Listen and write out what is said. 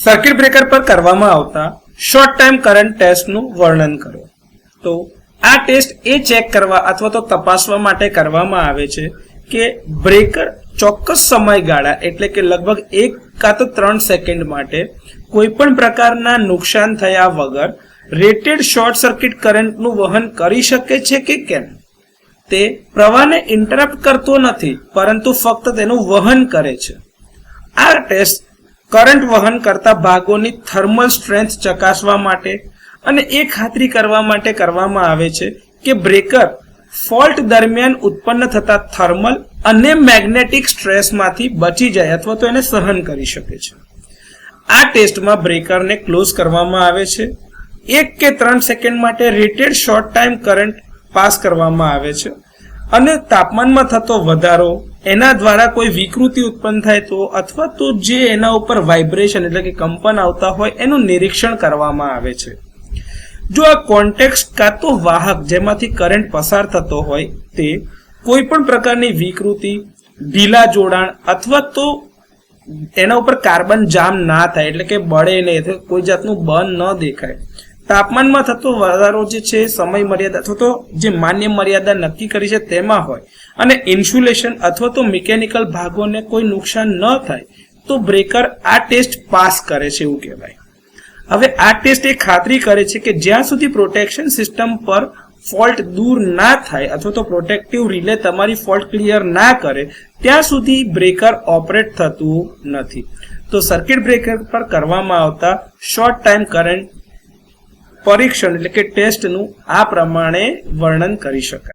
Circuit breaker પર કરવામાં આવતા શોર્ટ ટાઈમ કરંટ ટેસ્ટનું વર્ણન કરો। તો આ ટેસ્ટ એ ચેક કરવા અથવા તો તપાસવા માટે કરવામાં આવે છે કે બ્રેકર ચોક્કસ સમયગાળા એટલે કે લગભગ 1 કા તો 3 સેકન્ડ માટે કોઈ પણ પ્રકારના નુકસાન થયા વગર રેટેડ શોર્ટ સર્કિટ કરંટનું વહન કરી શકે છે કે કેમ। તે પ્રવાહને ઇન્ટરપ્ટ કરતો નથી પરંતુ ફક્ત તેનું વહન કરે છે। આ ટેસ્ટ કરંટ વહન કરતા ભાગોની થર્મલ સ્ટ્રેન્થ ચકાસવા માટે અને એ ખાતરી કરવા માટે કરવામાં આવે છે કે બ્રેકર ફોલ્ટ દરમિયાન ઉત્પન્ન થતા થર્મલ અને મેગ્નેટિક સ્ટ્રેસમાંથી બચી જાય અથવા તો એને સહન કરી શકે છે। આ ટેસ્ટમાં બ્રેકરને ક્લોઝ કરવામાં આવે છે। 1 કે 3 સેકન્ડ માટે rated short time current pass કરવામાં આવે છે અને તાપમાનમાં થતો વધારો એના દ્વારા કોઈ વિકૃતિ ઉત્પન્ન થાય તો અથવા તો જે એના ઉપર વાઇબ્રેશન એટલે કે કંપન આવતા હોય એનું નિરીક્ષણ કરવામાં આવે છે। જો આ કોન્ટેક્ટ કાં તો વાહક જેમાંથી કરંટ પસાર થતો હોય તે કોઈ પણ પ્રકારની વિકૃતિ, ઢીલા જોડાણ અથવા તો એના ઉપર કાર્બન જામ ના થાય એટલે કે બળે નહીં, કોઈ જાતનું બર્ન ન દેખાય, તાપમાનમાં થતો વધારો જે છે સમય મર્યાદા અથવા તો જે માન્ય મર્યાદા નક્કી કરી છે તેમાં હોય અને ઇન્સ્યુલેશન અથવા તો મિકેનિકલ ભાગોને કોઈ નુકસાન ન થાય તો બ્રેકર આ ટેસ્ટ પાસ કરે છે એવું કહેવાય। હવે આ ટેસ્ટ એ ખાતરી કરે છે કે જ્યાં સુધી પ્રોટેક્શન સિસ્ટમ પર ફોલ્ટ દૂર ના થાય અથવા તો પ્રોટેક્ટિવ રિલે તમારી ફોલ્ટ ક્લિયર ના કરે ત્યાં સુધી બ્રેકર ઓપરેટ થતું નથી। તો સર્કિટ બ્રેકર પર કરવામાં આવતા શોર્ટ ટાઈમ કરંટ પરીક્ષણ એટલે કે ટેસ્ટનું આ પ્રમાણે વર્ણન કરી શકાય।